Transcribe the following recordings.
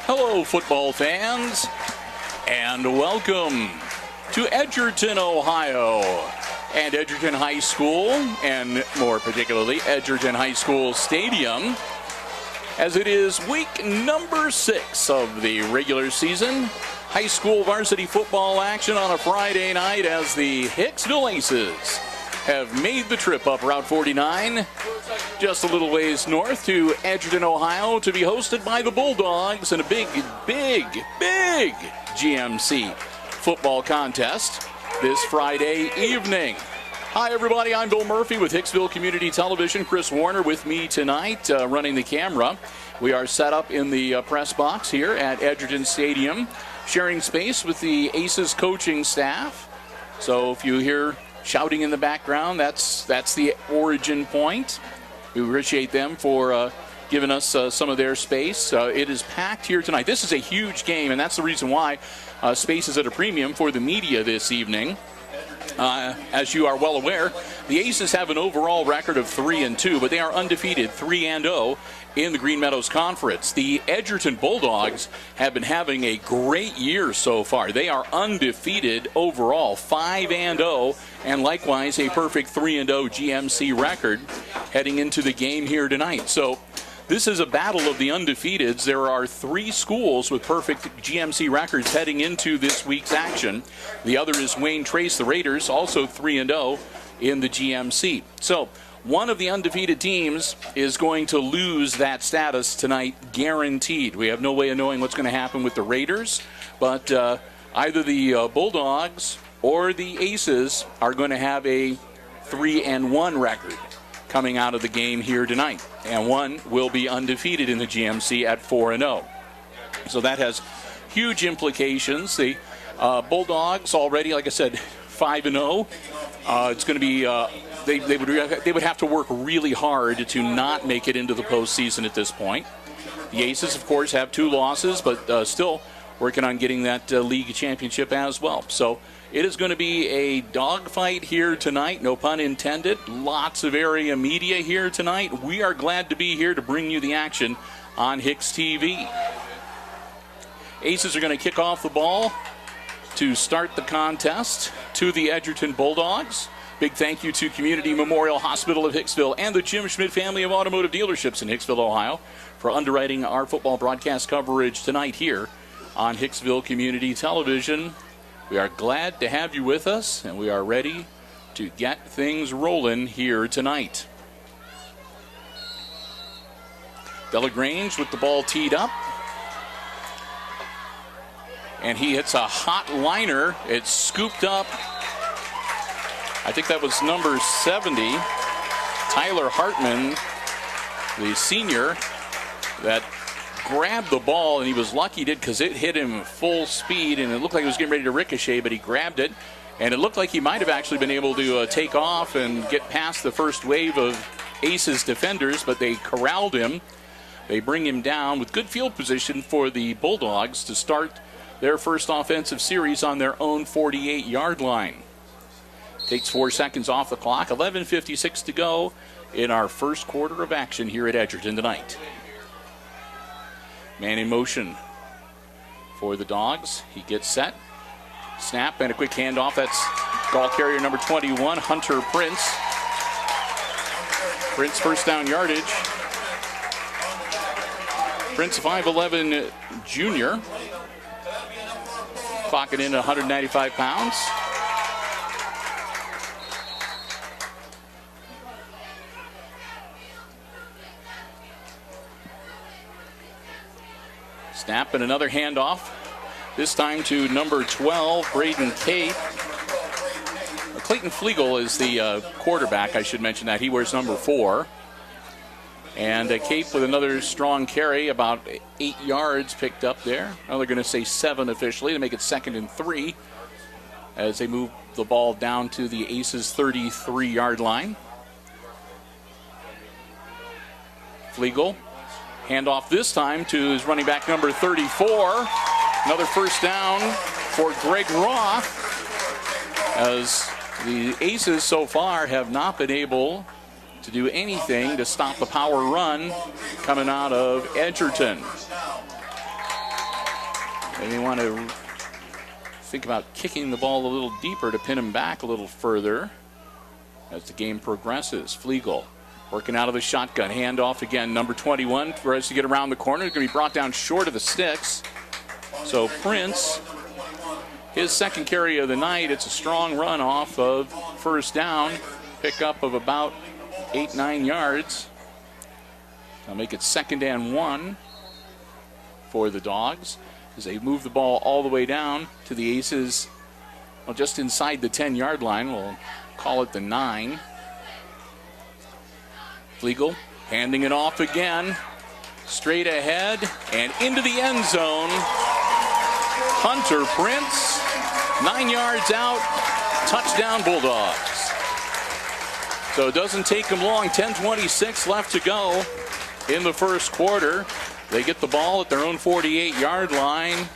Hello, football fans, and welcome to Edgerton, Ohio, and Edgerton High School, and more particularly Edgerton High School Stadium, as it is week number 6 of the regular season. High school varsity football action on a Friday night as the Hicksville Aces have made the trip up Route 49, just a little ways north to Edgerton, Ohio, to be hosted by the Bulldogs in a big GMC football contest this Friday evening. Hi, everybody. I'm Bill Murphy with Hicksville Community Television. Chris Warner with me tonight, running the camera. We are set up in the press box here at Edgerton Stadium, sharing space with the Aces coaching staff. So if you hear shouting in the background, that's the origin point. We appreciate them for giving us some of their space. It is packed here tonight. This is a huge game, and that's the reason why space is at a premium for the media this evening. As you are well aware, the Aces have an overall record of 3-2, but they are undefeated 3-0 in the Green Meadows Conference. The Edgerton Bulldogs have been having a great year so far. They are undefeated overall, 5-0, and likewise a perfect 3-0 GMC record heading into the game here tonight. So this is a battle of the undefeateds. There are 3 schools with perfect GMC records heading into this week's action. The other is Wayne Trace, the Raiders, also 3-0 in the GMC. So one of the undefeated teams is going to lose that status tonight, guaranteed. We have no way of knowing what's going to happen with the Raiders, but either the Bulldogs or the Aces are going to have a 3-1 record coming out of the game here tonight, and one will be undefeated in the GMC at 4-0. So that has huge implications. The Bulldogs already, like I said, 5-0. It's going to be they would have to work really hard to not make it into the postseason at this point. The Aces, of course, have 2 losses, but still working on getting that league championship as well. So it is going to be a dogfight here tonight, no pun intended. Lots of area media here tonight. We are glad to be here to bring you the action on HIX-TV. Aces are going to kick off the ball to start the contest to the Edgerton Bulldogs. Big thank you to Community Memorial Hospital of Hicksville and the Jim Schmidt family of automotive dealerships in Hicksville, Ohio, for underwriting our football broadcast coverage tonight here on Hicksville Community Television. We are glad to have you with us, and we are ready to get things rolling here tonight. Delagrange with the ball teed up. And he hits a hot liner. It's scooped up. I think that was number 70, Tyler Hartman, the senior, that grabbed the ball, and he was lucky he did because it hit him full speed, and it looked like he was getting ready to ricochet, but he grabbed it, and it looked like he might have actually been able to take off and get past the first wave of Aces defenders, but they corralled him. They bring him down with good field position for the Bulldogs to start their first offensive series on their own 48-yard line. Takes 4 seconds off the clock. 11:56 to go in our first quarter of action here at Edgerton tonight. Man in motion for the Dogs. He gets set. Snap and a quick handoff. That's ball carrier number 21, Hunter Prince. Prince first down yardage. Prince 5'11" junior. clocking in at 195 pounds. Snap and another handoff. This time to number 12, Braden Cape. Clayton Flegel is the quarterback. I should mention that. He wears number 4. And Cape with another strong carry, about 8 yards picked up there. Now they're going to say 7 officially to make it 2nd and 3 as they move the ball down to the Aces' 33-yard line. Flegel, handoff this time to his running back number 34. Another first down for Greg Roth, as the Aces so far have not been able to do anything to stop the power run coming out of Edgerton. And they want to think about kicking the ball a little deeper to pin him back a little further as the game progresses. Flegel working out of the shotgun. Handoff again. Number 21 tries to get around the corner. It's going to be brought down short of the sticks. So Prince, his second carry of the night, it's a strong run off of first down. Pickup of about 8-9 yards. I'll make it 2nd and 1 for the Dogs as they move the ball all the way down to the Aces, well, just inside the 10-yard line. We'll call it the 9. Flegel handing it off again. Straight ahead and into the end zone. Hunter Prince, 9 yards out, touchdown Bulldogs. So it doesn't take them long. 10:26 left to go in the first quarter. They get the ball at their own 48-yard line,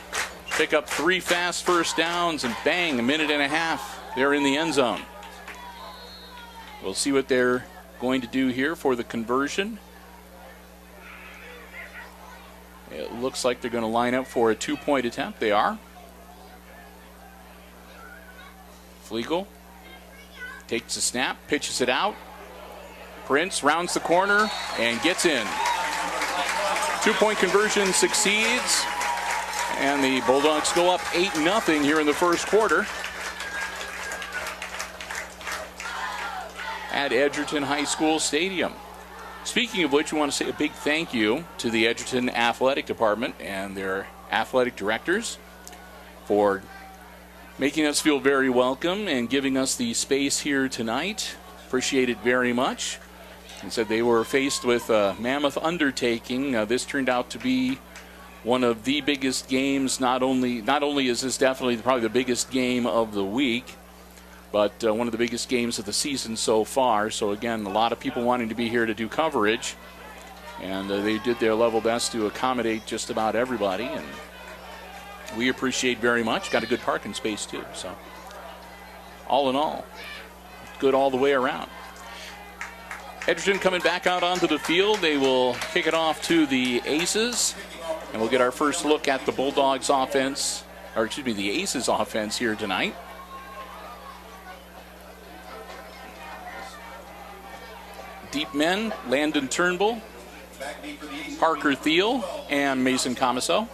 pick up 3 fast first downs, and bang, a minute and a half, they're in the end zone. We'll see what they're going to do here for the conversion. It looks like they're going to line up for a 2-point attempt. They are. Flegel takes the snap, pitches it out. Prince rounds the corner and gets in. 2-point conversion succeeds. And the Bulldogs go up 8-0 here in the first quarter at Edgerton High School Stadium. Speaking of which, we want to say a big thank you to the Edgerton Athletic Department and their athletic directors for making us feel very welcome and giving us the space here tonight. Appreciate it very much. And said they were faced with a mammoth undertaking. This turned out to be one of the biggest games. Not only is this definitely probably the biggest game of the week, but one of the biggest games of the season so far. So again, a lot of people wanting to be here to do coverage, and they did their level best to accommodate just about everybody, and we appreciate very much. Got a good parking space too, so all in all, good all the way around. Edgerton coming back out onto the field. They will kick it off to the Aces, and we'll get our first look at the Bulldogs offense, or excuse me, the Aces offense here tonight. Deep men, Landon Turnbull, Parker Thiel, and Mason Comiso.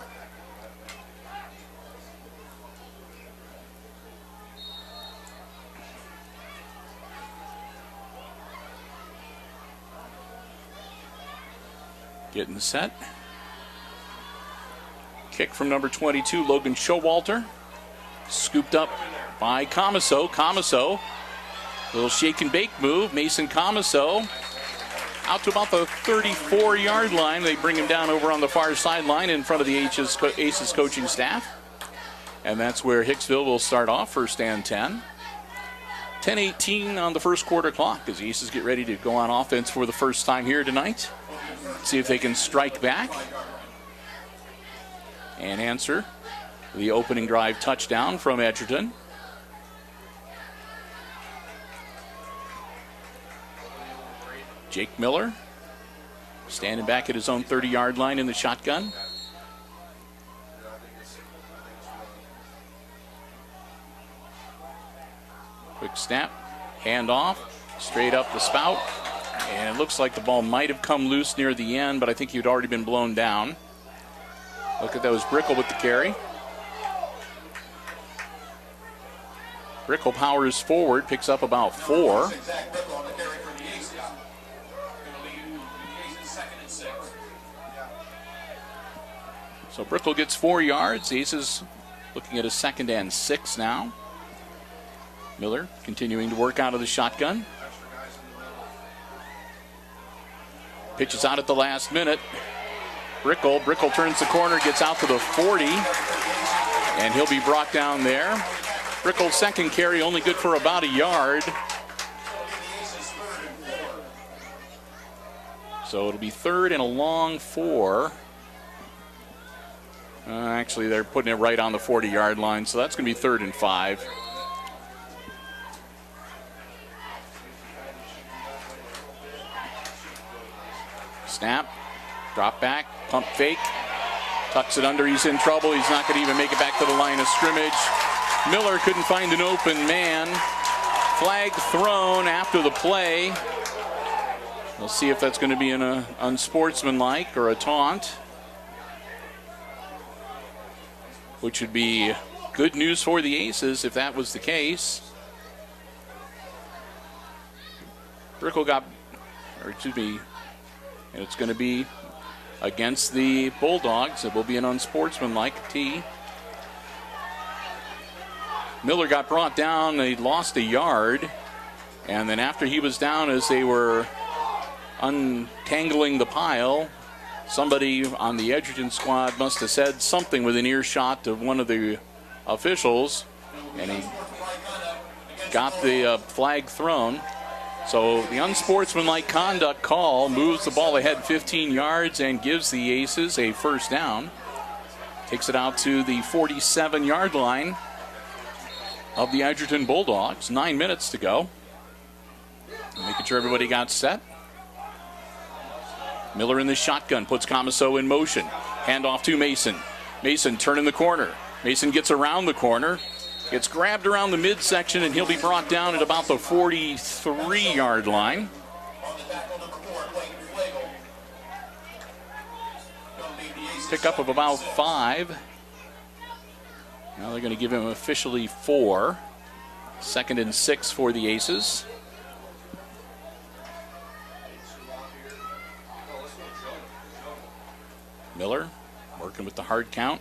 Getting set. Kick from number 22, Logan Showalter. Scooped up by Comiso. Comiso, little shake and bake move. Mason Comiso out to about the 34-yard line. They bring him down over on the far sideline in front of the Aces coaching staff. And that's where Hicksville will start off, 1st and 10. 10:18 on the first quarter clock as the Aces get ready to go on offense for the first time here tonight. See if they can strike back and answer the opening drive touchdown from Edgerton. Jake Miller standing back at his own 30-yard line in the shotgun. Quick snap, hand off, straight up the spout. And it looks like the ball might have come loose near the end, but I think he'd already been blown down. Look at that, was Brickle with the carry. Brickell powers forward, picks up about 4. So Brickell gets 4 yards. The Aces looking at a 2nd and 6 now. Miller continuing to work out of the shotgun. Pitches out at the last minute. Brickell turns the corner, gets out to the 40, and he'll be brought down there. Brickell's 2nd carry only good for about a yard. So it'll be 3rd and a long 4. Actually, they're putting it right on the 40-yard line, so that's going to be 3rd and 5. Snap, drop back, pump fake, tucks it under, he's in trouble. He's not going to even make it back to the line of scrimmage. Miller couldn't find an open man. Flag thrown after the play. We'll see if that's going to be an unsportsmanlike or a taunt, which would be good news for the Aces if that was the case. Brickell and it's going to be against the Bulldogs. It will be an unsportsmanlike tee. Miller got brought down. They lost a yard. And then after he was down, as they were untangling the pile, somebody on the Edgerton squad must have said something within earshot of one of the officials, and he got the flag thrown. So the unsportsmanlike conduct call moves the ball ahead 15 yards and gives the Aces a 1st down. Takes it out to the 47-yard line of the Edgerton Bulldogs. 9 minutes to go. Making sure everybody got set. Miller in the shotgun, puts Comiso in motion. Handoff to Mason. Mason turning the corner. Mason gets around the corner. Gets grabbed around the midsection, and he'll be brought down at about the 43-yard line. Pickup of about 5. Now they're going to give him officially 4. 2nd and 6 for the Aces. Miller working with the hard count.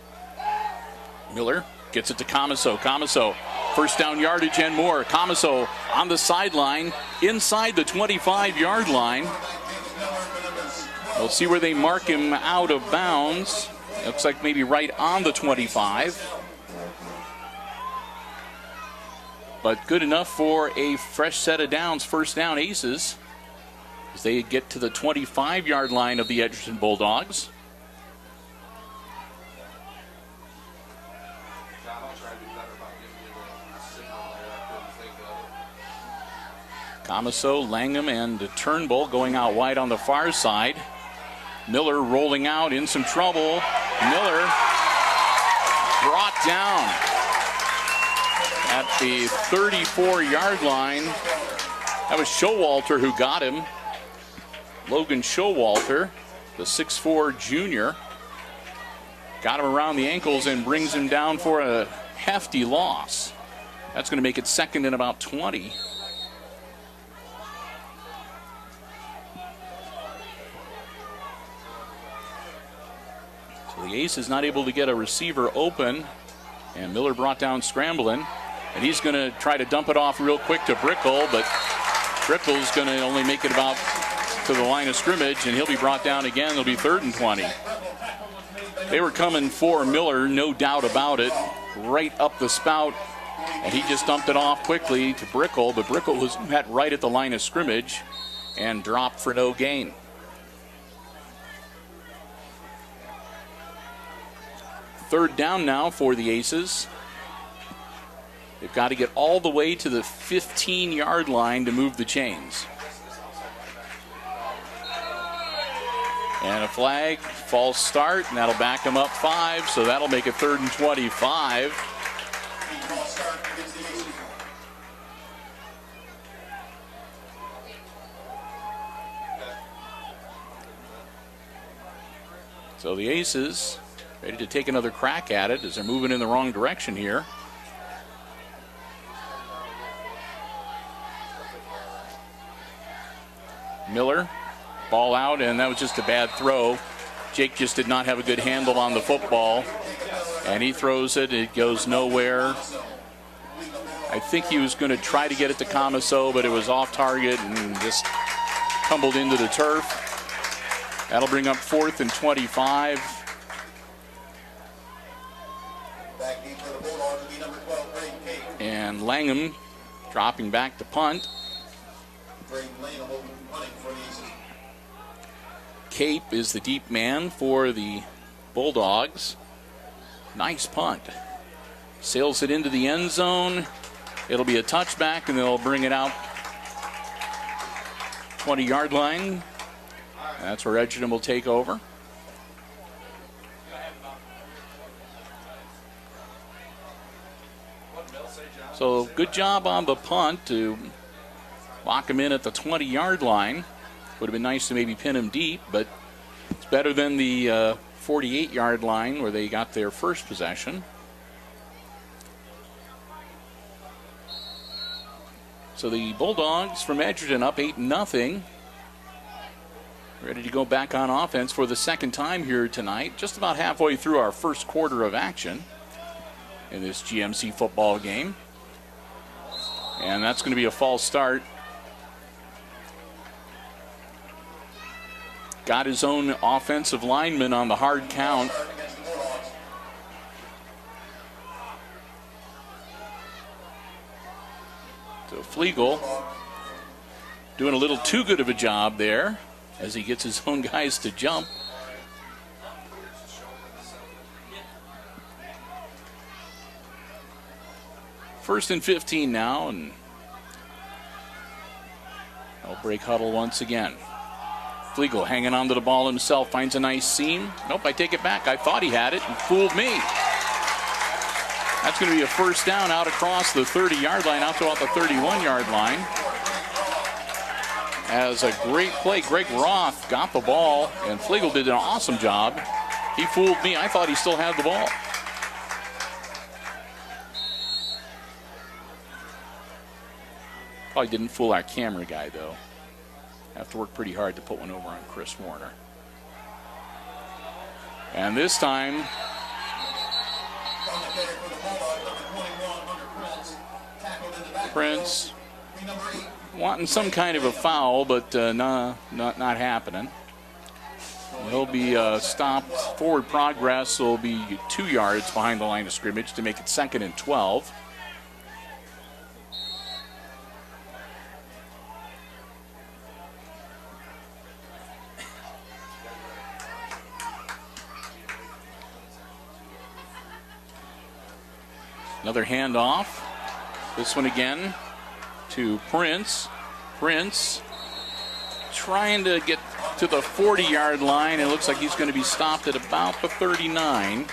Miller gets it to Comiso. Comiso, 1st down yardage and more. Comiso on the sideline, inside the 25-yard line. We'll see where they mark him out of bounds. Looks like maybe right on the 25. But good enough for a fresh set of downs. 1st down Aces as they get to the 25-yard line of the Edgerton Bulldogs. Comiso, Langham, and Turnbull going out wide on the far side. Miller rolling out in some trouble. Miller brought down at the 34-yard line. That was Showalter who got him. Logan Showalter, the 6'4 junior. Got him around the ankles and brings him down for a hefty loss. That's going to make it 2nd and about 20. So the Ace is not able to get a receiver open, and Miller brought down scrambling, and he's going to try to dump it off real quick to Brickell, but Brickell's going to only make it about to the line of scrimmage, and he'll be brought down again. It'll be 3rd and 20. They were coming for Miller, no doubt about it, right up the spout, and he just dumped it off quickly to Brickell, but Brickell was met right at the line of scrimmage and dropped for no gain. Third down now for the Aces. They've got to get all the way to the 15-yard line to move the chains. And a flag, false start, and that'll back them up 5, so that'll make it 3rd and 25. So the Aces ready to take another crack at it as they're moving in the wrong direction here. Miller, ball out, and that was just a bad throw. Jake just did not have a good handle on the football, and he throws it. It goes nowhere. I think he was going to try to get it to Comiso, but it was off target and just tumbled into the turf. That'll bring up 4th and 25. And Langham dropping back to punt. Cape is the deep man for the Bulldogs. Nice punt. Sails it into the end zone. It'll be a touchback, and they'll bring it out 20-yard line. That's where Edgerton will take over. So good job on the punt to lock him in at the 20-yard line. Would have been nice to maybe pin him deep, but it's better than the 48-yard line where they got their first possession. So the Bulldogs from Edgerton up 8-0. Ready to go back on offense for the second time here tonight. Just about halfway through our first quarter of action in this GMC football game. And that's going to be a false start. Got his own offensive lineman on the hard count. So Flegel doing a little too good of a job there as he gets his own guys to jump. First and 15 now, and they'll break huddle once again. Flegel hanging on to the ball himself, finds a nice seam. Nope, I take it back. I thought he had it and fooled me. That's going to be a first down out across the 30-yard line, out to about the 31-yard line. As a great play, Greg Roth got the ball, and Flegel did an awesome job. He fooled me. I thought he still had the ball. Probably didn't fool our camera guy, though. Have to work pretty hard to put one over on Chris Warner. And this time, Prince wanting some kind of a foul, but not happening. He'll be stopped. Forward progress will be 2 yards behind the line of scrimmage to make it 2nd and 12. Another handoff. This one again to Prince. Prince trying to get to the 40-yard line. It looks like he's going to be stopped at about the 39.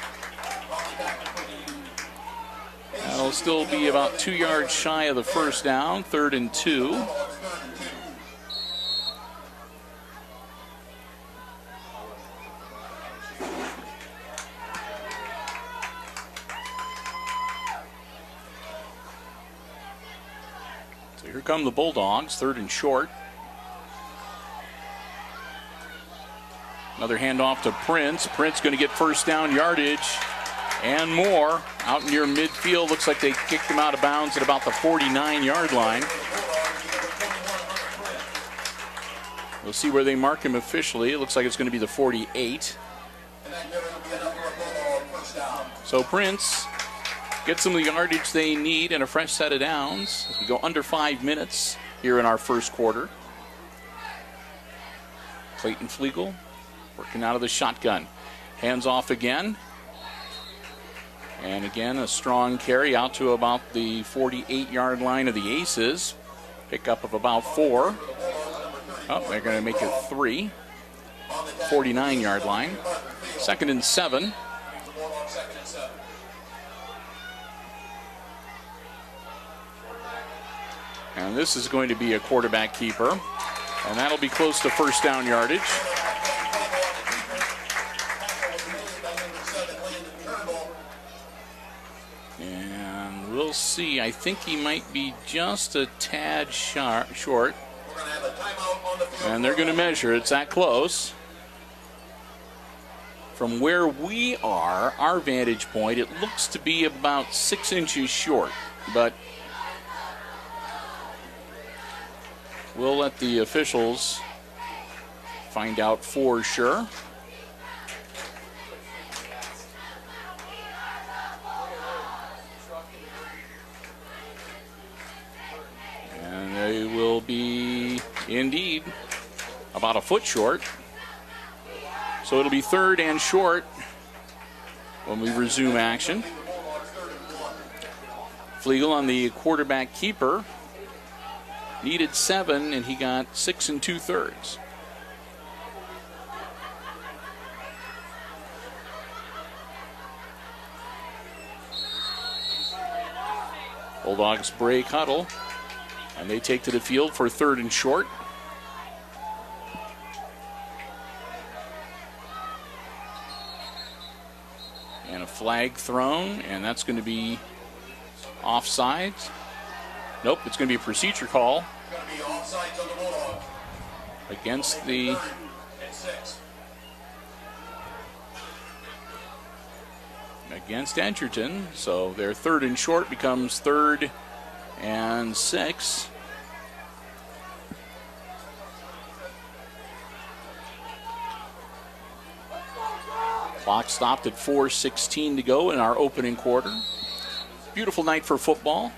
That'll still be about 2 yards shy of the first down. 3rd and 2. Here come the Bulldogs, 3rd and short. Another handoff to Prince. Prince going to get first down yardage and more. Out near midfield. Looks like they kicked him out of bounds at about the 49-yard line. We'll see where they mark him officially. It looks like it's going to be the 48. So Prince gets them the yardage they need and a fresh set of downs as we go under 5 minutes here in our first quarter. Clayton Flegel working out of the shotgun. Hands off again. And again, a strong carry out to about the 48-yard line of the Aces. Pickup of about 4. Oh, they're going to make it 3. 49-yard line. 2nd and 7. And this is going to be a quarterback keeper. And that'll be close to first down yardage. And we'll see. I think he might be just a tad short. And they're going to measure. It's that close. From where we are, our vantage point, it looks to be about 6 inches short. But we'll let the officials find out for sure. And they will be indeed about a foot short. So it'll be 3rd and short when we resume action. Flegel on the quarterback keeper needed 7, and he got 6 2/3. Bulldogs break huddle, and they take to the field for 3rd and short. And a flag thrown, and that's going to be offside. Nope, it's going to be a procedure call against the against Edgerton. So their 3rd and short becomes 3rd and 6. Clock stopped at 4:16 to go in our opening quarter. Beautiful night for football.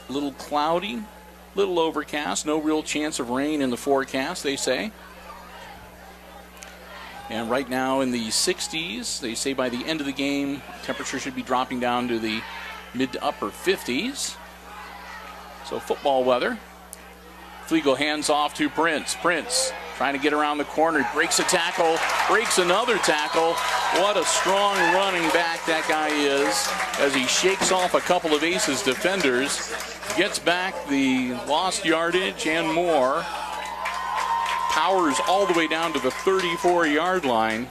A little cloudy, little overcast, no real chance of rain in the forecast, they say. And right now in the 60s, they say by the end of the game, temperature should be dropping down to the mid to upper 50s. So football weather. Flegel hands off to Prince. Prince trying to get around the corner, breaks a tackle, breaks another tackle. What a strong running back that guy is as he shakes off a couple of Aces defenders, gets back the lost yardage and more, powers all the way down to the 34-yard line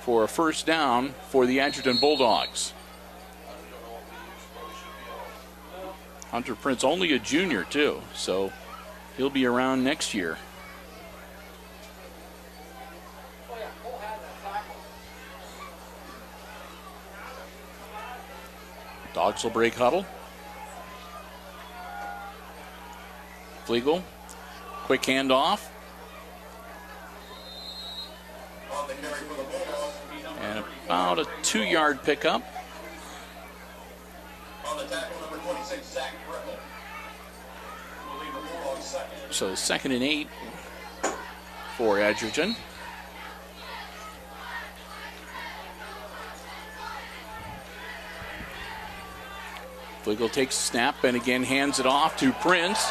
for a first down for the Edgerton Bulldogs. Hunter Prince, only a junior too, so he'll be around next year. Dogs will break huddle. Flegel, quick handoff. And about a 2-yard pickup. So 2nd and 8 for Edgerton. Flegel takes a snap and again hands it off to Prince.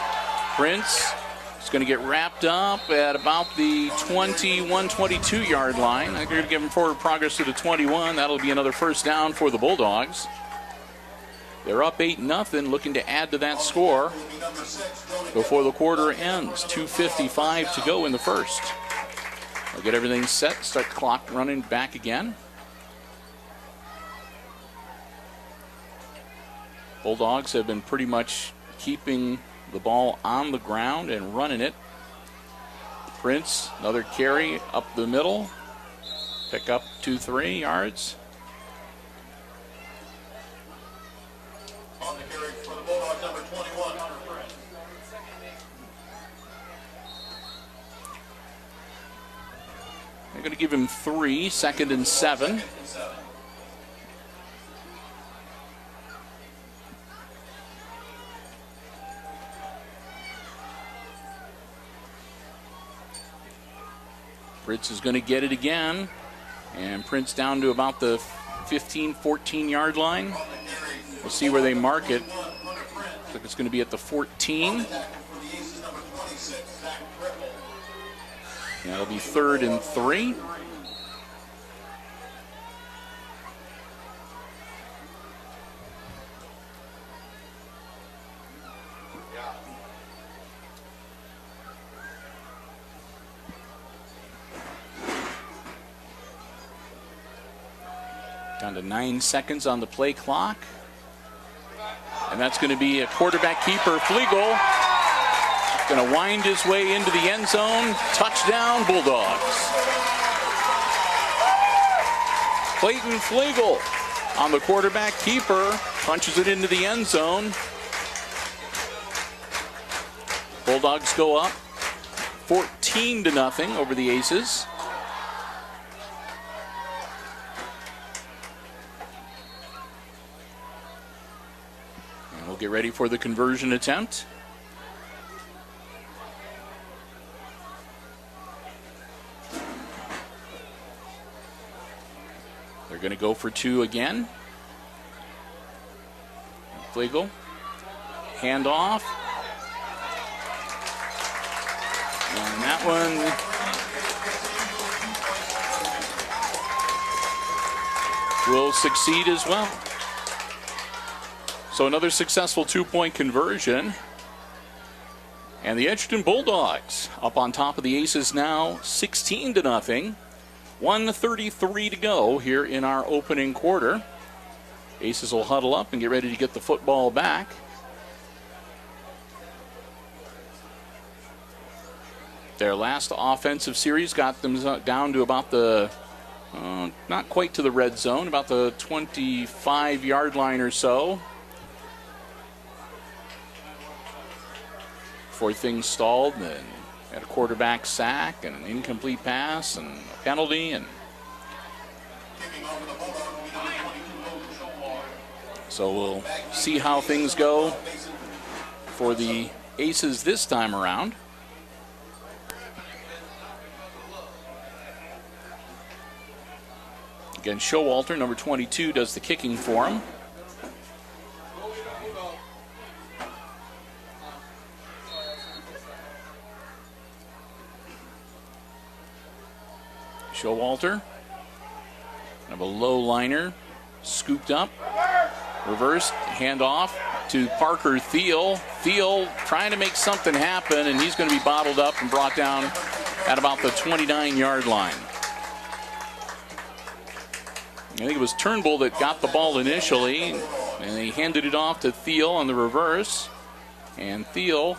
Prince is going to get wrapped up at about the 22-yard line. They're going to give him forward progress to the 21. That'll be another first down for the Bulldogs. They're up 8-0, looking to add to that score before the quarter ends. 2:55 to go in the first. They'll get everything set, start the clock running back again. Bulldogs have been pretty much keeping the ball on the ground and running it. Prince, another carry up the middle. Pick up 2-3 yards. On the carry for the Bulldogs, number 21. They're going to give him 3, 2nd and 7. Prince is going to get it again. And Prince down to about the 15, 14-yard line. We'll see where they mark it. Looks like it's going to be at the 14. That'll be 3rd and 3. Down to 9 seconds on the play clock. And that's going to be a quarterback keeper, Flegel. going to wind his way into the end zone. Touchdown, Bulldogs. Clayton Flegel on the quarterback keeper, punches it into the end zone. Bulldogs go up 14-0 over the Aces. And we'll get ready for the conversion attempt. They're going to go for two again. Flegel, handoff. And that one will succeed as well. So another successful two-point conversion. And the Edgerton Bulldogs up on top of the Aces now, 16-0. 1:33 to go here in our opening quarter. Aces will huddle up and get ready to get the football back. Their last offensive series got them down to about the, not quite to the red zone, about the 25-yard line or so, before things stalled and had a quarterback sack and an incomplete pass and a penalty. And so we'll see how things go for the Aces this time around. Again, Showalter, number 22, does the kicking for him. Showalter, kind of a low liner, scooped up, reversed, handoff to Parker Thiel. Thiel trying to make something happen, and he's going to be bottled up and brought down at about the 29-yard line. I think it was Turnbull that got the ball initially, and he handed it off to Thiel on the reverse. And Thiel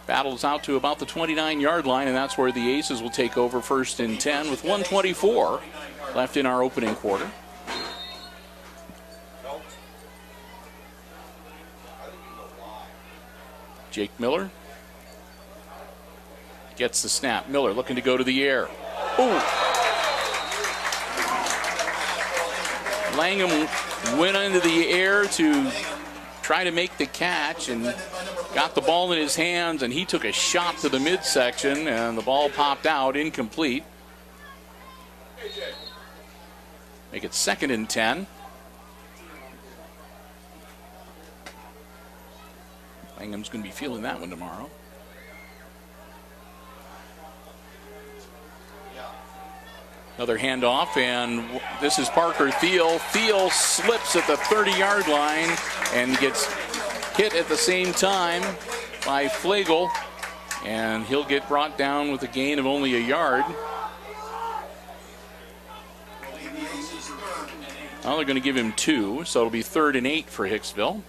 battles out to about the 29-yard line, and that's where the Aces will take over 1st and 10 with 1:24 left in our opening quarter. Jake Miller gets the snap. Miller looking to go to the air. Ooh! Langham went into the air to try to make the catch and got the ball in his hands, and he took a shot to the midsection, and the ball popped out, incomplete. Make it 2nd and 10. Langham's going to be feeling that one tomorrow. Another handoff, and this is Parker Thiel. Thiel slips at the 30-yard line and gets hit at the same time by Flegel, and he'll get brought down with a gain of only a yard. Well, they're going to give him 2, so it'll be 3rd and 8 for Hicksville.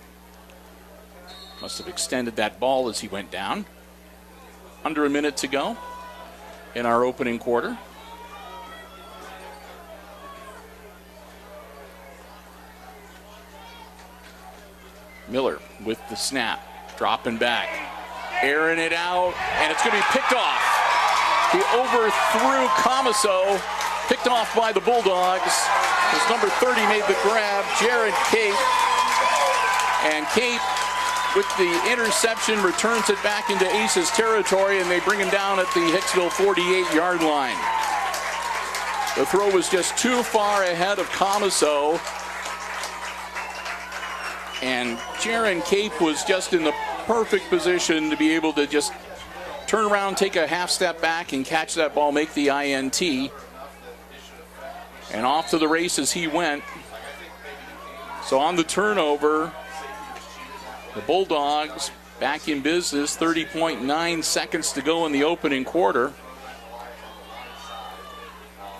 Must have extended that ball as he went down. Under a minute to go in our opening quarter. Miller with the snap, dropping back, airing it out, and it's going to be picked off. He overthrew Comiso, picked off by the Bulldogs. His number 30 made the grab, Jared Cape. And Cape, with the interception, returns it back into Aces territory, and they bring him down at the Hicksville 48-yard line. The throw was just too far ahead of Comiso, and Jaron Cape was just in the perfect position to be able to just turn around, take a half step back, and catch that ball, make the INT. And off to the races he went. So on the turnover, the Bulldogs back in business, 30.9 seconds to go in the opening quarter.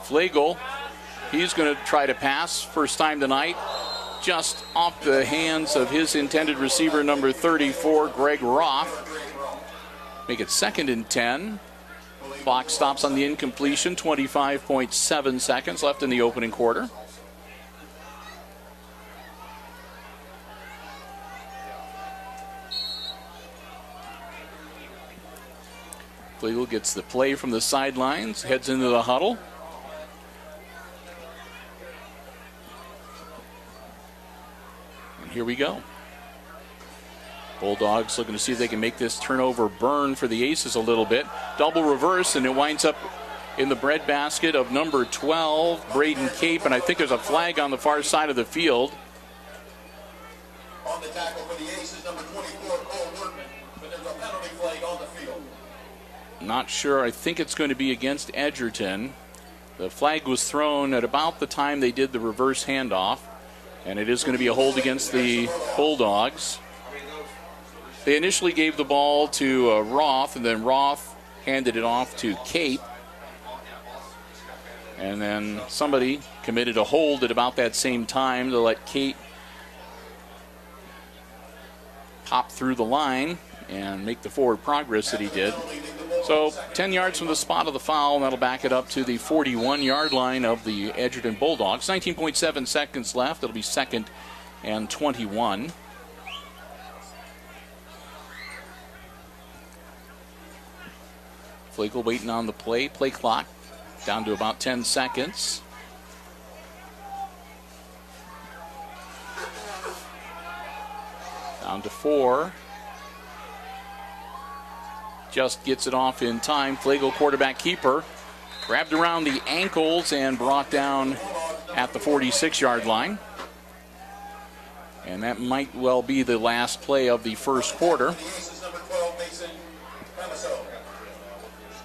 Flegel, he's going to try to pass, first time tonight, just off the hands of his intended receiver, number 34, Greg Roth. make it 2nd and 10. Clock stops on the incompletion, 25.7 seconds left in the opening quarter. Flegel gets the play from the sidelines, heads into the huddle. And here we go. Bulldogs looking to see if they can make this turnover burn for the Aces a little bit. Double reverse, and it winds up in the breadbasket of number 12, Braden Cape, and I think there's a flag on the far side of the field. On the tackle for the Aces, number 24, Cole Workman, but there's a penalty flag on the field. Not sure. I think it's going to be against Edgerton. The flag was thrown at about the time they did the reverse handoff, and it is going to be a hold against the Bulldogs. They initially gave the ball to Roth, and then Roth handed it off to Cape. And then somebody committed a hold at about that same time to let Cape pop through the line and make the forward progress that he did. So 10 yards from the spot of the foul, and that'll back it up to the 41-yard line of the Edgerton Bulldogs. 19.7 seconds left. It'll be 2nd and 21. Flegel waiting on the play. Play clock down to about 10 seconds. Down to 4. Just gets it off in time. Flegel, quarterback keeper, grabbed around the ankles and brought down at the 46-yard line. And that might well be the last play of the first quarter.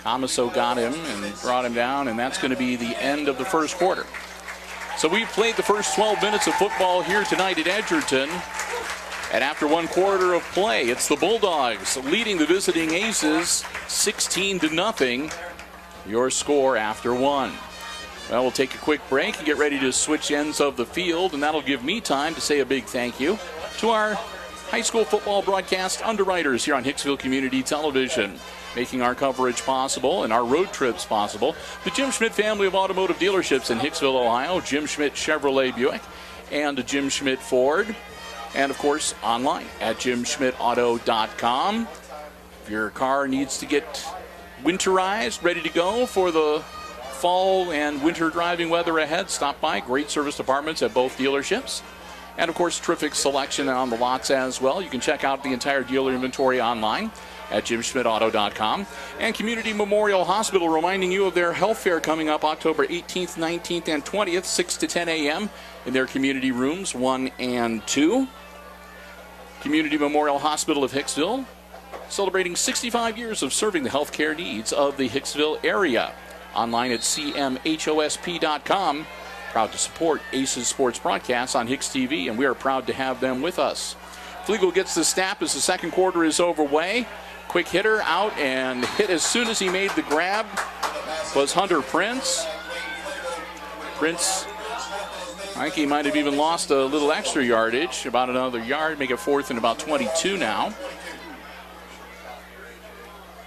Camaso got him and brought him down, and that's going to be the end of the first quarter. So we've played the first 12 minutes of football here tonight at Edgerton. And after one quarter of play, it's the Bulldogs leading the visiting Aces 16-0. Your score after one. Well, we'll take a quick break and get ready to switch ends of the field, and that'll give me time to say a big thank you to our high school football broadcast underwriters here on Hicksville Community Television, making our coverage possible and our road trips possible. The Jim Schmidt family of automotive dealerships in Hicksville, Ohio, Jim Schmidt Chevrolet Buick and Jim Schmidt Ford. And, of course, online at jimschmidtauto.com. If your car needs to get winterized, ready to go for the fall and winter driving weather ahead, stop by. Great service departments at both dealerships. And, of course, terrific selection on the lots as well. You can check out the entire dealer inventory online at jimschmidtauto.com. And Community Memorial Hospital reminding you of their health fair coming up October 18th, 19th, and 20th, 6 to 10 a.m. in their community rooms 1 and 2. Community Memorial Hospital of Hicksville, celebrating 65 years of serving the healthcare needs of the Hicksville area. Online at cmhosp.com. Proud to support Aces Sports Broadcasts on HIX-TV, and we are proud to have them with us. Flegel gets the snap as the second quarter is overway. Quick hitter out and hit as soon as he made the grab was Hunter Prince. Prince, I think he might have even lost a little extra yardage, about another yard, make it 4th and about 22 now.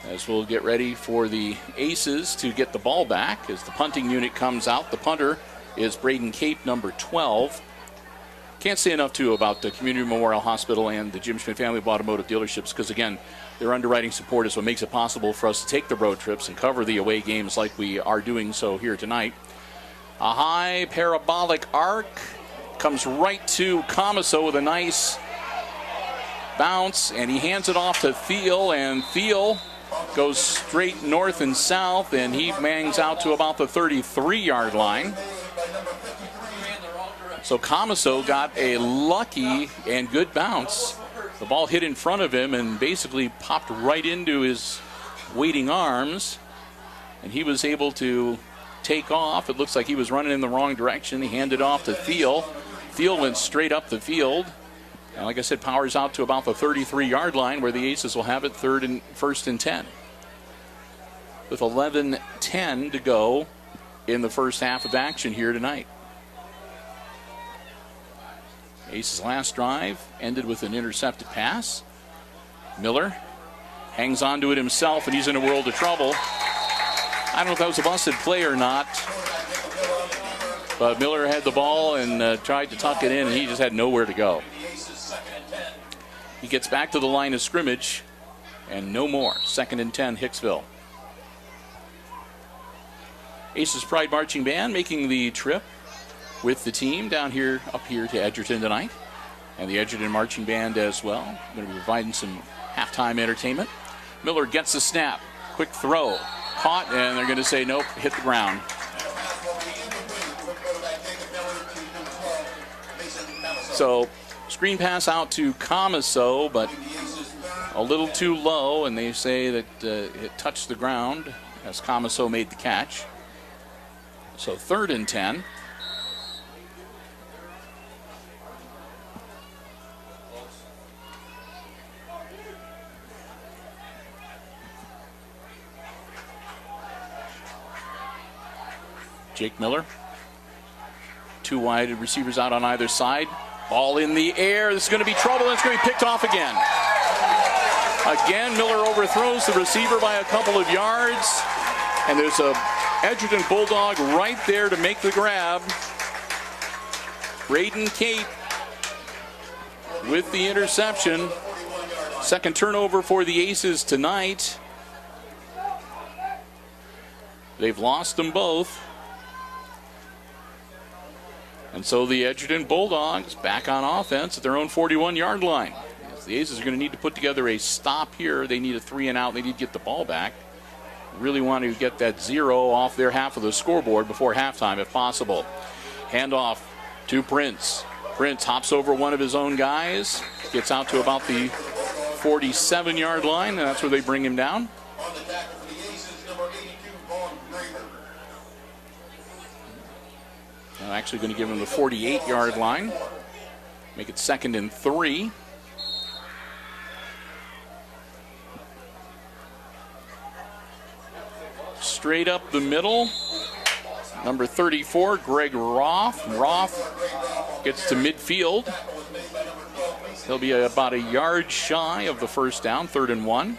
As we'll get ready for the Aces to get the ball back as the punting unit comes out. The punter is Braden Cape, number 12. Can't say enough, too, about the Community Memorial Hospital and the Jim Schmidt family of automotive dealerships because, again, their underwriting support is what makes it possible for us to take the road trips and cover the away games like we are doing so here tonight. A high parabolic arc comes right to Camaso with a nice bounce, and he hands it off to Thiel, and Thiel goes straight north and south, and he bangs out to about the 33-yard line. So Camaso got a lucky and good bounce. The ball hit in front of him and basically popped right into his waiting arms, and he was able to take off. It looks like he was running in the wrong direction. He handed off to Thiel. Thiel went straight up the field. And like I said, powers out to about the 33-yard line where the Aces will have it 1st and 10. With 11:10 to go in the first half of action here tonight. Aces' last drive ended with an intercepted pass. Miller hangs on to it himself, and he's in a world of trouble. I don't know if that was a busted play or not, but Miller had the ball and tried to tuck it in, and he just had nowhere to go. He gets back to the line of scrimmage, and no more. 2nd and 10, Hicksville. Aces Pride Marching Band making the trip with the team up here to Edgerton tonight. And the Edgerton Marching Band as well. Going to be providing some halftime entertainment. Miller gets the snap. Quick throw. Caught, and they're going to say nope, hit the ground. So, screen pass out to Comiso, but a little too low, and they say that it touched the ground as Comiso made the catch. So 3rd and 10. Jake Miller. 2 wide receivers out on either side. Ball in the air. This is going to be trouble, and it's going to be picked off again. Again, Miller overthrows the receiver by a couple of yards, and there's a Edgerton Bulldog right there to make the grab. Braden Cape with the interception. 2nd turnover for the Aces tonight. They've lost them both. And so the Edgerton Bulldogs back on offense at their own 41-yard line. As the Aces are going to need to put together a stop here. They need a 3 and out. They need to get the ball back. Really want to get that 0 off their half of the scoreboard before halftime if possible. Handoff to Prince. Prince hops over one of his own guys. Gets out to about the 47-yard line, and that's where they bring him down. On the tackle for the Aces, number 82, Vaughn Graver. I'm actually going to give him the 48-yard line. Make it 2nd and 3. Straight up the middle, number 34, Greg Roth. Roth gets to midfield. He'll be about a yard shy of the first down, 3rd and 1.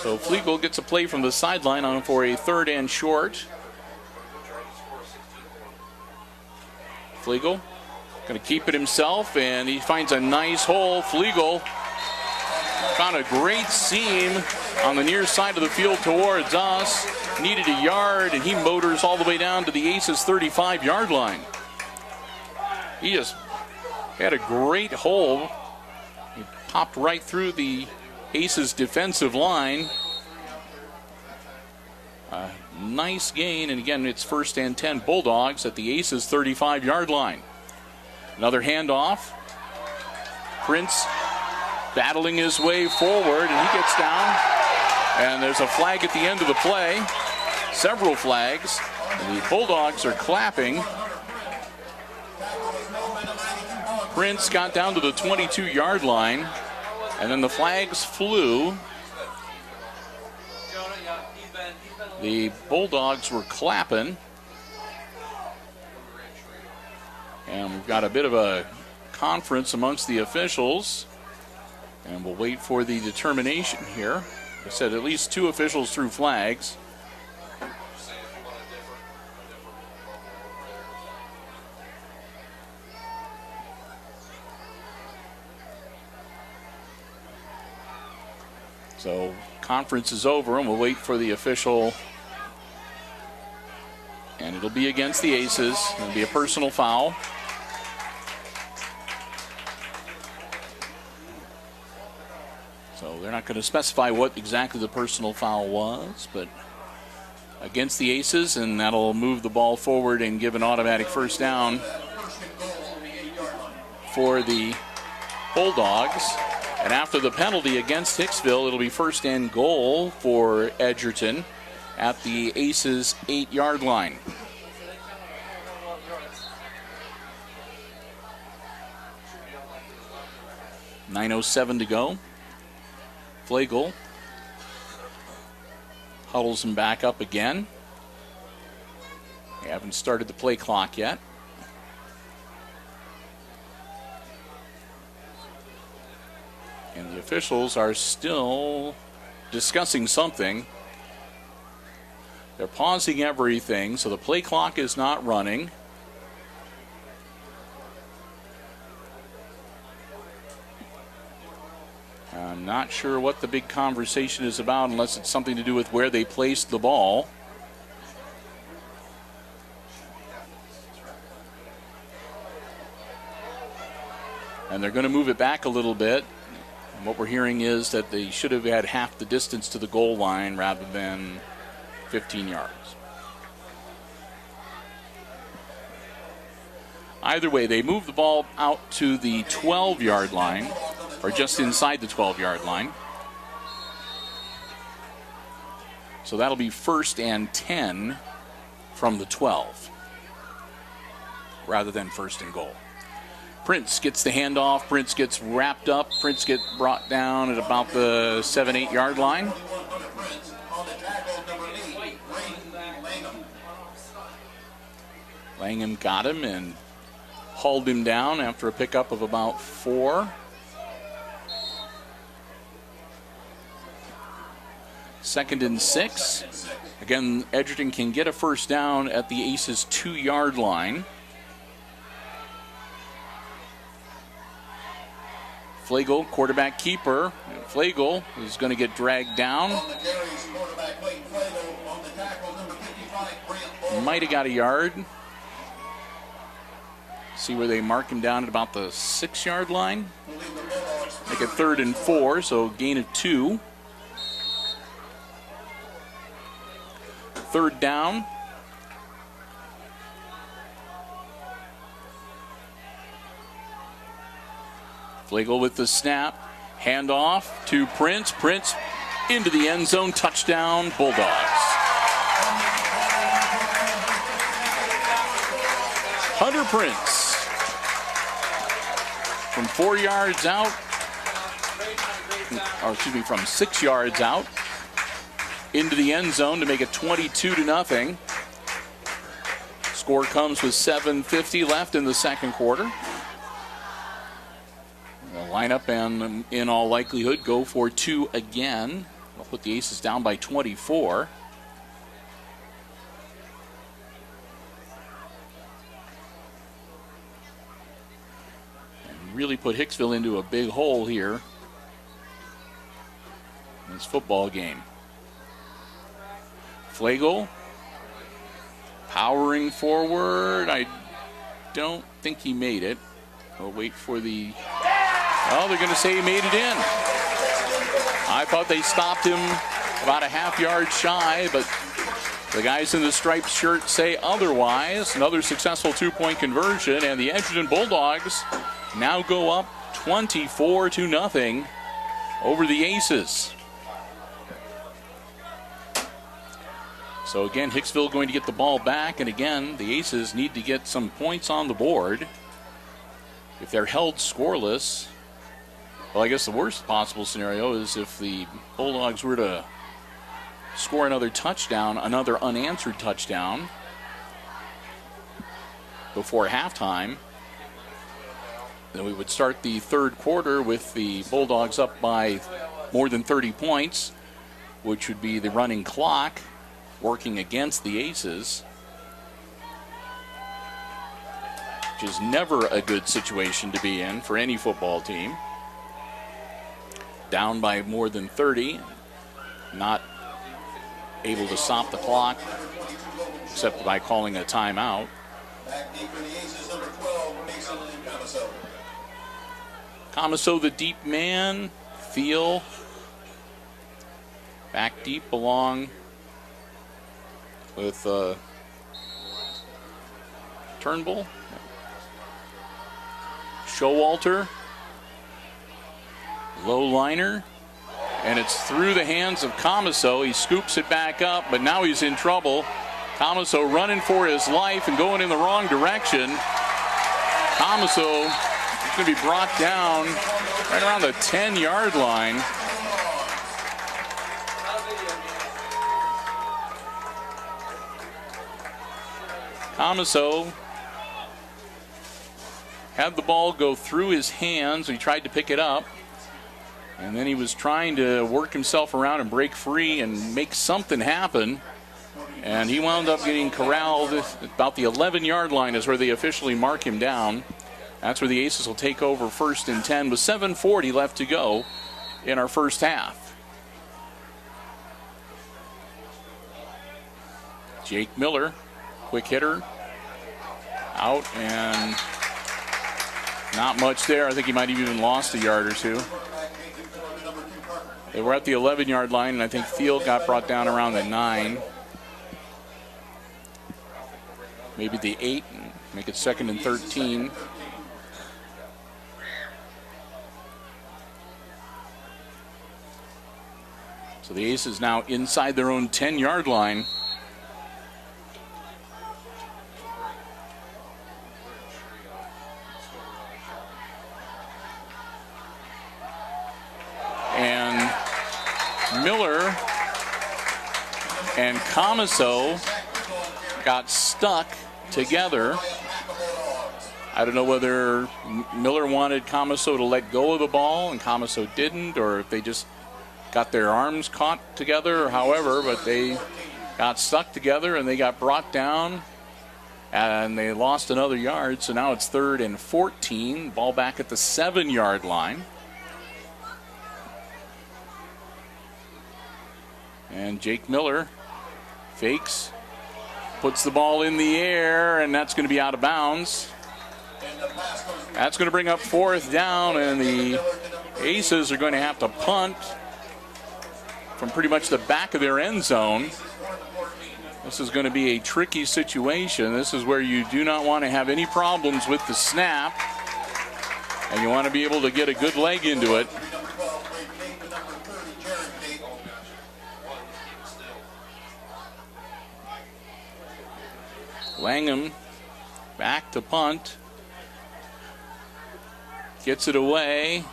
So Flegel gets a play from the sideline on for a 3rd and short. Flegel going to keep it himself, and he finds a nice hole. Flegel found a great seam on the near side of the field towards us. Needed a yard, and he motors all the way down to the Aces 35-yard line. He just had a great hole. He popped right through the Aces defensive line. Nice gain, and again, it's 1st and 10 Bulldogs at the Aces 35-yard line. Another handoff. Prince battling his way forward, and he gets down. And there's a flag at the end of the play. Several flags. And the Bulldogs are clapping. Prince got down to the 22-yard line, and then the flags flew. The Bulldogs were clapping. And we've got a bit of a conference amongst the officials. And we'll wait for the determination here. I said at least 2 officials threw flags. So conference is over, and we'll wait for the official. And it'll be against the Aces. It'll be a personal foul. So they're not going to specify what exactly the personal foul was, but against the Aces, and that'll move the ball forward and give an automatic first down for the Bulldogs. And after the penalty against Hicksville, it'll be 1st and goal for Edgerton at the Aces 8-yard line. .907 to go. Flegel Huddles him back up again. They haven't started the play clock yet. And the officials are still discussing something. They're pausing everything, so the play clock is not running. I'm not sure what the big conversation is about unless it's something to do with where they placed the ball. And they're going to move it back a little bit. And what we're hearing is that they should have had half the distance to the goal line rather than 15 yards. Either way, they move the ball out to the 12-yard line, or just inside the 12-yard line. So that'll be 1st and 10 from the 12, rather than 1st and goal. Prince gets the handoff. Prince gets wrapped up. Prince gets brought down at about the 7-8 yard line. Langham got him and hauled him down after a pickup of about 4. Second and 6. Again, Edgerton can get a first down at the Aces 2-yard line. Flegel, quarterback keeper. Flegel is going to get dragged down. Might have got a yard. See where they mark him down at about the 6-yard line. Make it 3rd and 4, so gain of 2. 3rd down. Flegel with the snap. Handoff to Prince. Prince into the end zone. Touchdown, Bulldogs. Hunter Prince from 4 yards out, or excuse me, from 6 yards out into the end zone to make it 22-0. Score comes with 7:50 left in the second quarter. They'll line up and, in all likelihood, go for 2 again. They'll put the Aces down by 24. And really put Hicksville into a big hole here in this football game. Flegel powering forward. I don't think he made it. We'll wait for the... Oh, they're going to say he made it in. I thought they stopped him about a half-yard shy, but the guys in the striped shirt say otherwise. Another successful 2-point conversion, and the Edgerton Bulldogs now go up 24-0 over the Aces. So again, Hicksville going to get the ball back, and again, the Aces need to get some points on the board. If they're held scoreless, well, I guess the worst possible scenario is if the Bulldogs were to score another touchdown, another unanswered touchdown before halftime, then we would start the third quarter with the Bulldogs up by more than 30 points, which would be the running clock working against the Aces, which is never a good situation to be in for any football team. Down by more than 30, not able to stop the clock except by calling a timeout. Comiso, the deep man. Thiel back deep along with Turnbull. Showalter. Low liner. And it's through the hands of Comiso. He scoops it back up, but now he's in trouble. Comiso running for his life and going in the wrong direction. Comiso is going to be brought down right around the 10-yard line. Comiso had the ball go through his hands. He tried to pick it up, and then he was trying to work himself around and break free and make something happen. And he wound up getting corralled about the 11-yard line is where they officially mark him down. That's where the Aces will take over 1st and 10 with 7:40 left to go in our first half. Jake Miller, quick hitter, out, and not much there. I think he might have even lost a yard or two. They were at the 11-yard line, and I think Field got brought down around the 9. Maybe the 8, and make it 2nd and 13. So the Aces now inside their own 10-yard line. And Miller and Comiso got stuck together. I don't know whether Miller wanted Comiso to let go of the ball and Comiso didn't, or if they just got their arms caught together or however, but they got stuck together and they got brought down and they lost another yard. So now it's 3rd and 14. Ball back at the 7-yard line. And Jake Miller fakes, puts the ball in the air, and that's going to be out of bounds. That's going to bring up 4th down, and the Aces are going to have to punt from pretty much the back of their end zone. This is going to be a tricky situation. This is where you do not want to have any problems with the snap, and you want to be able to get a good leg into it. Langham back to punt. Gets it away.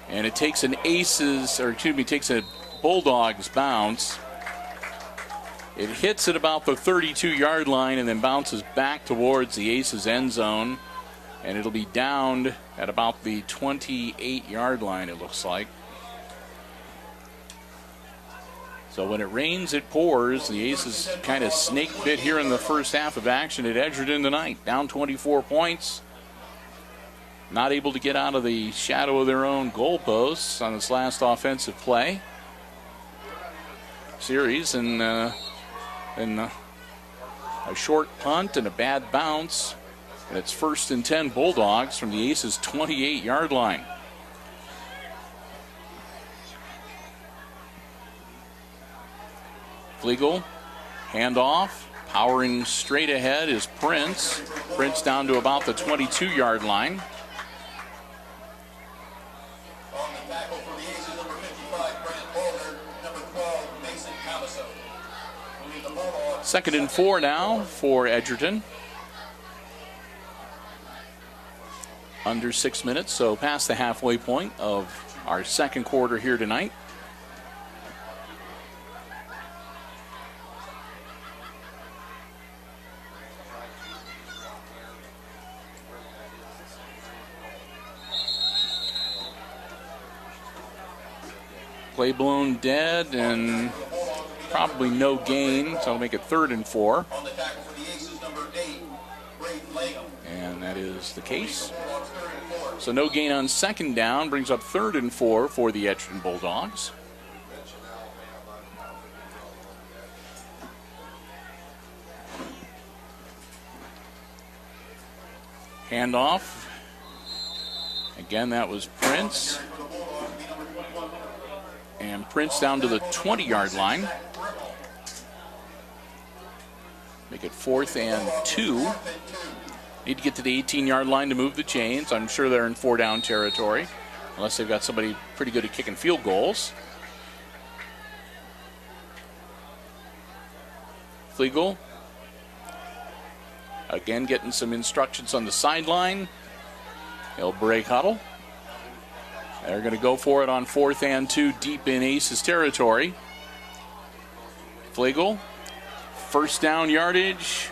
And it takes an takes a Bulldogs bounce. It hits at about the 32-yard line and then bounces back towards the Aces end zone. And it'll be downed at about the 28-yard line, it looks like. So when it rains, it pours. The Aces kind of snake bit here in the first half of action at Edgerton tonight. Down 24 points. Not able to get out of the shadow of their own goalposts on this last offensive play series. And a short punt and a bad bounce. And it's 1st and 10 Bulldogs from the Aces' 28-yard line. Flegel, handoff, powering straight ahead is Prince. Prince down to about the 22-yard line. On the tackle for the Aces, number 55, Grant Bowler, number 12, Mason Comiso. We need the Bulldogs. 2nd and 4 now for Edgerton. Under 6 minutes, so past the halfway point of our second quarter here tonight. Play blown dead and probably no gain, so I'll make it 3rd and 4. On the tackle for the Aces, number 8, Braden Langham. And that is the case. So no gain on 2nd down, brings up 3rd and 4 for the Edgerton Bulldogs. Handoff. Again, that was Prince. And Prince down to the 20-yard line. Make it 4th and 2. Need to get to the 18-yard line to move the chains. I'm sure they're in 4-down territory, unless they've got somebody pretty good at kicking field goals. Flegel. Again, getting some instructions on the sideline. He'll break huddle. They're going to go for it on 4th and 2 deep in Aces territory. Flegel, 1st down yardage.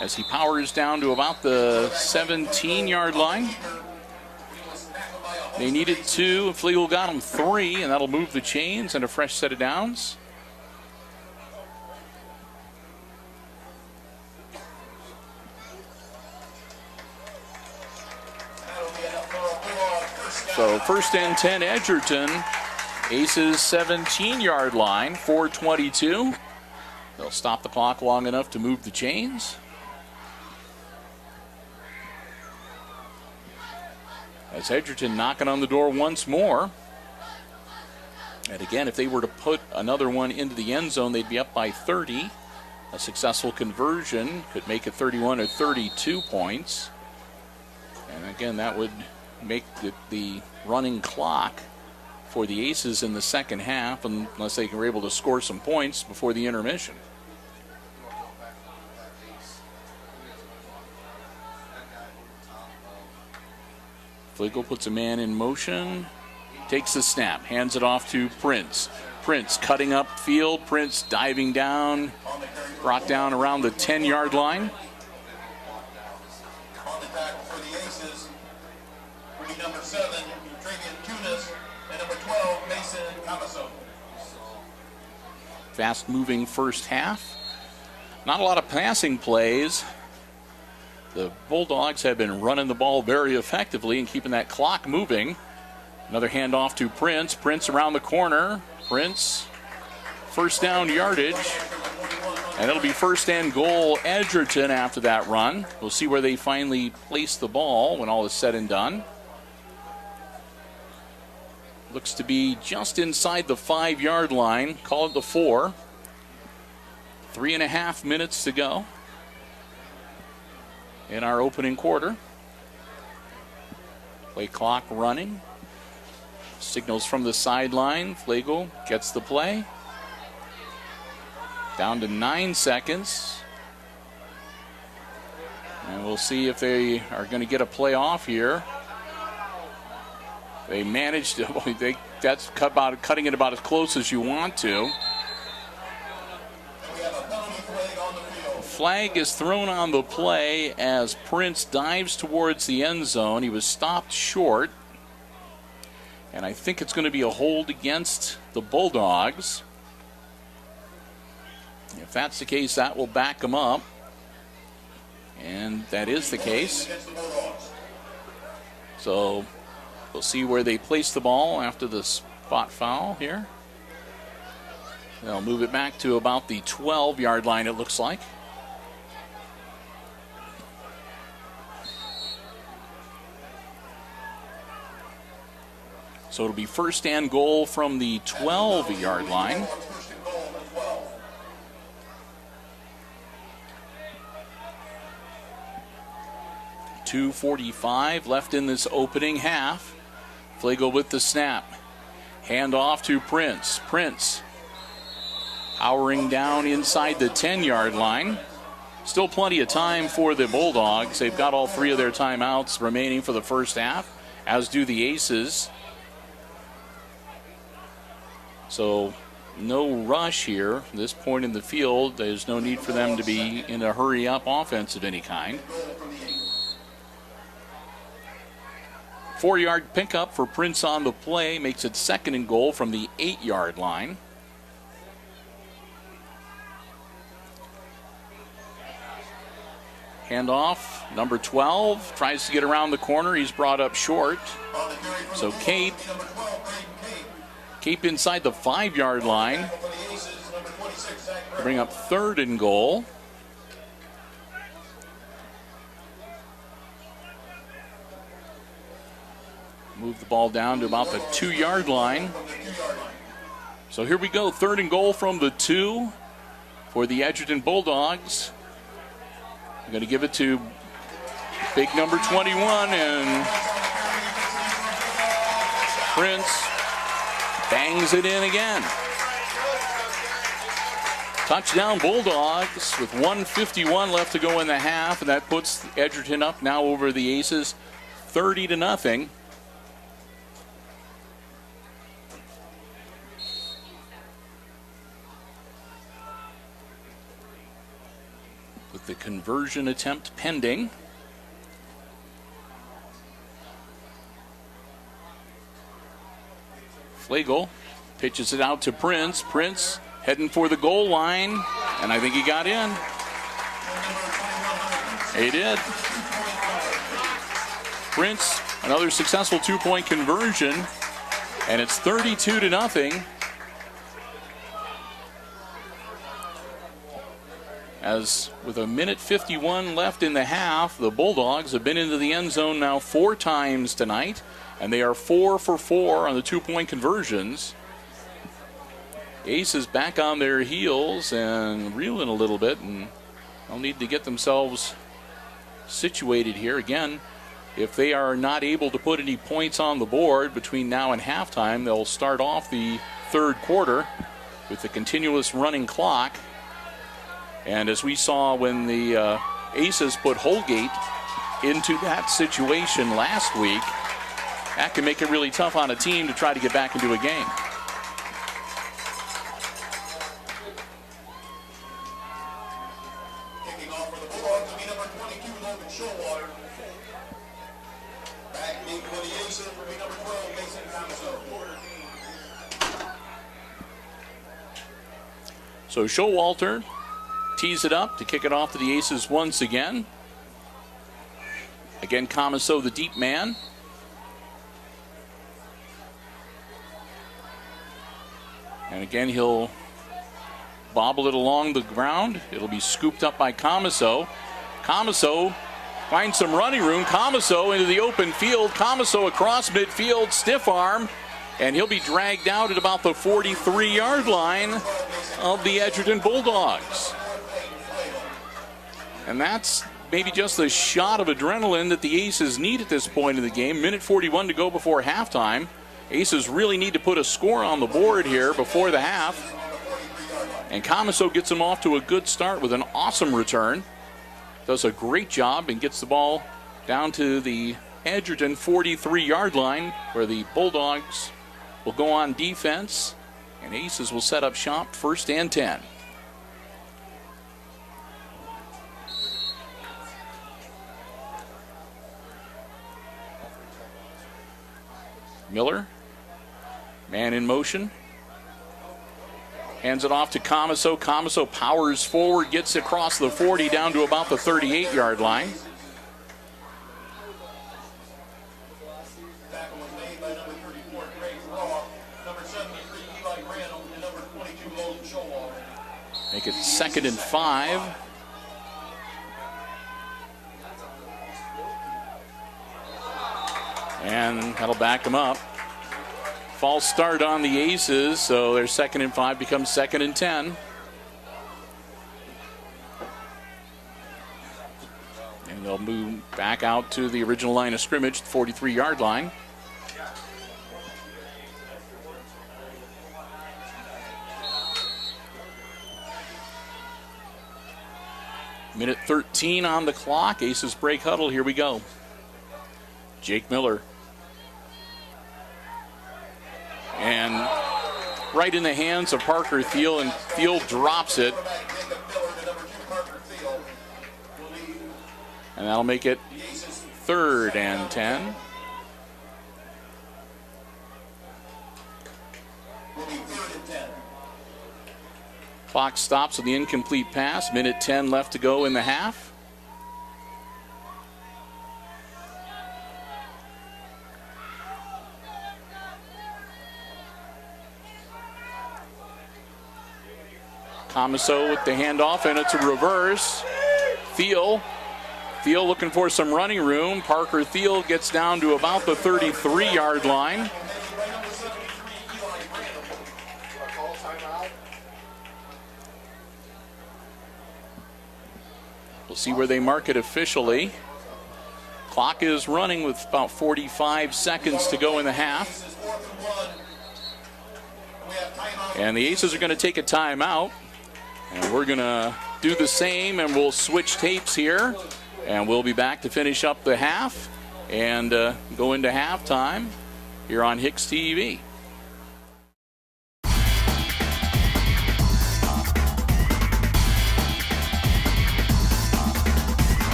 as he powers down to about the 17-yard line. They needed 2. Flegel got them 3, and that'll move the chains and a fresh set of downs. So 1st and 10 Edgerton. Aces 17-yard line, 4:22. They'll stop the clock long enough to move the chains. As Edgerton knocking on the door once more. And again, if they were to put another one into the end zone, they'd be up by 30. A successful conversion could make it 31 or 32 points. And again, that would make the running clock for the Aces in the second half, unless they were able to score some points before the intermission. Flegel puts a man in motion, takes the snap, hands it off to Prince. Prince cutting up field, Prince diving down, brought down around the 10-yard line. On the tackle for the Aces, bringing number 7, Travian Kunis, and number 12, Mason Cavasso. Fast-moving first half. Not a lot of passing plays. The Bulldogs have been running the ball very effectively and keeping that clock moving. Another handoff to Prince. Prince around the corner. Prince, first down yardage. And it'll be 1st and goal Edgerton after that run. We'll see where they finally place the ball when all is said and done. Looks to be just inside the 5-yard line. Call it the 4. 3.5 minutes to go in our opening quarter. Play clock running. Signals from the sideline. Flegel gets the play. Down to 9 seconds. And we'll see if they are going to get a play off here. They managed to, that's cutting it about as close as you want to. Flag is thrown on the play as Prince dives towards the end zone. He was stopped short. And I think it's going to be a hold against the Bulldogs. If that's the case, that will back them up. And that is the case. So we'll see where they place the ball after the spot foul here. They'll move it back to about the 12-yard line, it looks like. So it'll be 1st and goal from the 12-yard line. .245 left in this opening half. Flegel with the snap. Hand off to Prince. Prince powering down inside the 10-yard line. Still plenty of time for the Bulldogs. They've got all 3 of their timeouts remaining for the first half, as do the Aces. So no rush here. At this point in the field, there's no need for them to be in a hurry-up offense of any kind. 4-yard pickup for Prince on the play makes it 2nd and goal from the 8-yard line. Handoff, number 12, tries to get around the corner. He's brought up short. So Cape inside the 5-yard line. Bring up 3rd and goal. Move the ball down to about the 2-yard line. So here we go, 3rd and goal from the 2 for the Edgerton Bulldogs. I'm going to give it to big number 21, and Prince bangs it in again. Touchdown Bulldogs with 1:51 left to go in the half, and that puts Edgerton up now over the Aces 30-0. with the conversion attempt pending. Flagel pitches it out to Prince. Prince heading for the goal line, and I think he got in. He did. Prince, another successful two-point conversion, and it's 32-0. As with a minute 51 left in the half, the Bulldogs have been into the end zone now 4 times tonight, and they are 4 for 4 on the two-point conversions. Aces back on their heels and reeling a little bit, and they'll need to get themselves situated here. Again, if they are not able to put any points on the board between now and halftime, they'll start off the third quarter with the continuous running clock. And as we saw when the Aces put Holgate into that situation last week, that can make it really tough on a team to try to get back into a game. Kicking off for the Bulldogs will be number 22, Logan Showalter. Back in for the Aces will be number 12, Mason Comiso. So Showalter tees it up to kick it off to the Aces once again. Again, Comiso, the deep man. And again, he'll bobble it along the ground. It'll be scooped up by Comiso. Comiso finds some running room. Comiso into the open field. Comiso across midfield, stiff arm, and he'll be dragged out at about the 43-yard line of the Edgerton Bulldogs. And that's maybe just the shot of adrenaline that the Aces need at this point in the game. Minute 41 to go before halftime. Aces really need to put a score on the board here before the half. And Comiso gets them off to a good start with an awesome return. Does a great job and gets the ball down to the Edgerton 43-yard line, where the Bulldogs will go on defense. And Aces will set up shop, 1st and 10. Miller, man in motion. Hands it off to Comiso. Comiso powers forward, gets across the 40 down to about the 38-yard line. Tackle was made by number 34, Greg Raw, number 73, Eli Randall, and number 22, Logan Showalter. Make it 2nd and 5. And that'll back them up. False start on the Aces, so their 2nd and 5 becomes 2nd and 10. And they'll move back out to the original line of scrimmage, the 43-yard line. Minute 13 on the clock. Aces break huddle. Here we go. Jake Miller. And right in the hands of Parker Thiel, and Thiel drops it. And that'll make it 3rd and 10. Clock stops with the incomplete pass. Minute 10 left to go in the half. Comiso with the handoff, and it's a reverse. Thiel looking for some running room. Parker Thiel gets down to about the 33-yard line. We'll see where they mark it officially. Clock is running with about 45 seconds to go in the half. And the Aces are going to take a timeout. And we're going to do the same, and we'll switch tapes here. And we'll be back to finish up the half and go into halftime here on HIX-TV.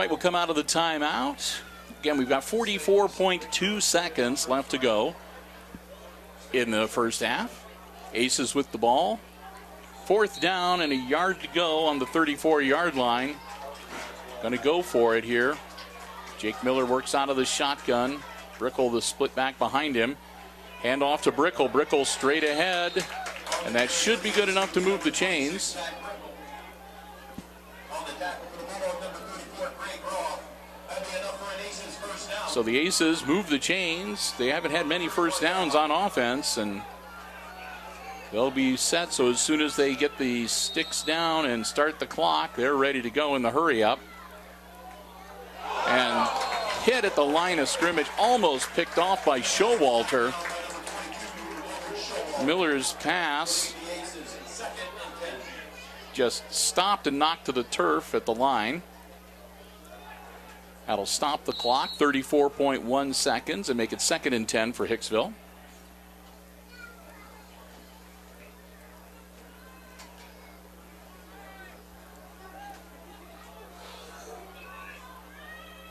right, we'll come out of the timeout. Again, we've got 44.2 seconds left to go in the first half. Aces with the ball. 4th down and a yard to go on the 34-yard line. Going to go for it here. Jake Miller works out of the shotgun. Brickle, the split back behind him. Hand off to Brickle. Brickle straight ahead. And that should be good enough to move the chains. So the Aces move the chains. They haven't had many first downs on offense, and they'll be set. So as soon as they get the sticks down and start the clock, they're ready to go in the hurry up. And hit at the line of scrimmage, almost picked off by Showalter. Miller's pass just stopped and knocked to the turf at the line. That'll stop the clock, 34.1 seconds, and make it 2nd and 10 for Hicksville.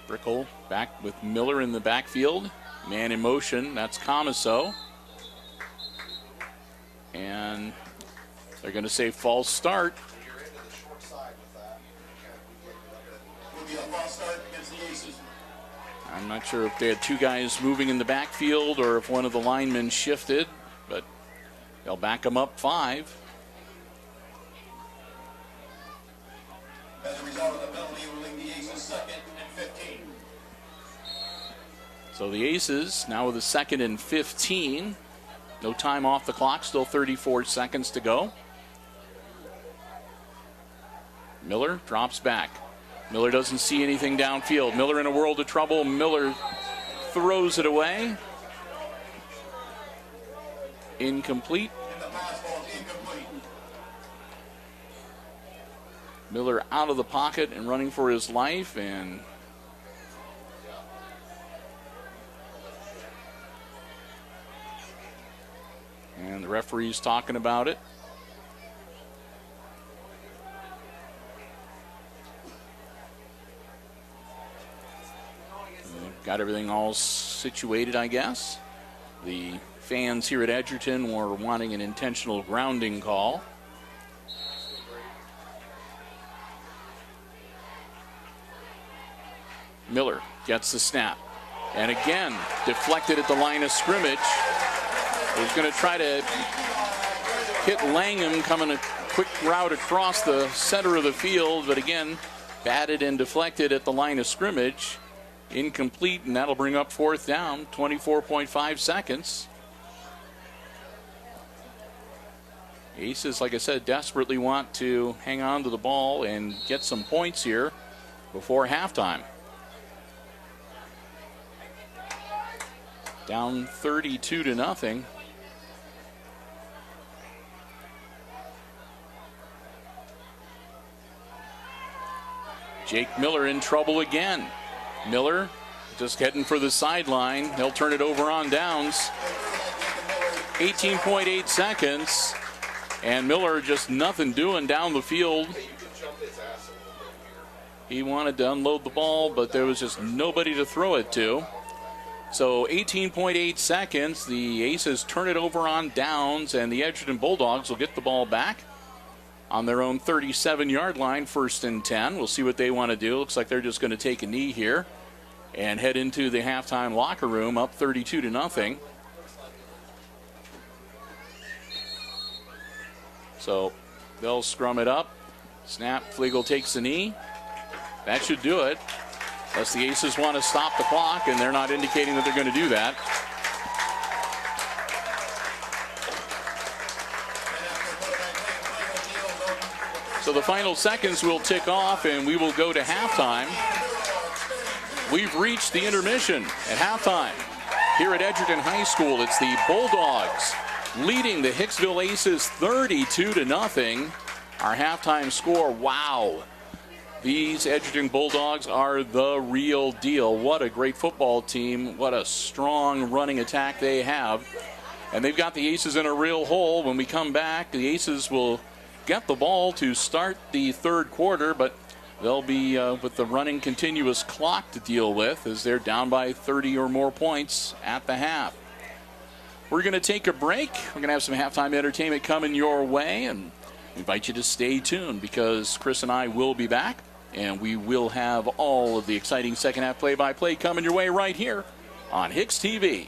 Brickle back with Miller in the backfield. Man in motion, that's Comiso. And they're going to say false start. I'm not sure if they had 2 guys moving in the backfield or if one of the linemen shifted, but they'll back them up 5. As a result of the penalty, will leave the Aces 2nd and 15. So the Aces now with a 2nd and 15. No time off the clock, still 34 seconds to go. Miller drops back. Miller doesn't see anything downfield. Miller in a world of trouble. Miller throws it away. Incomplete. Miller out of the pocket and running for his life, and the referee's talking about it. Got everything all situated, I guess. The fans here at Edgerton were wanting an intentional grounding call. Miller gets the snap. And again, deflected at the line of scrimmage. He's going to try to hit Langham coming a quick route across the center of the field, but again, batted and deflected at the line of scrimmage. Incomplete, and that'll bring up 4th down, 24.5 seconds. Aces, like I said, desperately want to hang on to the ball and get some points here before halftime. Down 32-0. Jake Miller in trouble again. Miller just heading for the sideline. He'll turn it over on downs. 18.8 seconds. And Miller just nothing doing down the field. He wanted to unload the ball, but there was just nobody to throw it to. So 18.8 seconds. The Aces turn it over on downs, and the Edgerton Bulldogs will get the ball back on their own 37-yard line, 1st and 10. We'll see what they want to do. Looks like they're just going to take a knee here and head into the halftime locker room, up 32-0. So they'll scrum it up. Snap, Flegel takes the knee. That should do it. Unless the Aces want to stop the clock, and they're not indicating that they're going to do that. So the final seconds will tick off, and we will go to halftime. We've reached the intermission at halftime. Here at Edgerton High School, it's the Bulldogs leading the Hicksville Aces 32-0. Our halftime score, wow. These Edgerton Bulldogs are the real deal. What a great football team. What a strong running attack they have. And they've got the Aces in a real hole. When we come back, the Aces will get the ball to start the third quarter, but they'll be with the running continuous clock to deal with as they're down by 30 or more points at the half. We're going to take a break. We're going to have some halftime entertainment coming your way, and we invite you to stay tuned because Chris and I will be back, and we will have all of the exciting second half play-by-play coming your way right here on HIX-TV.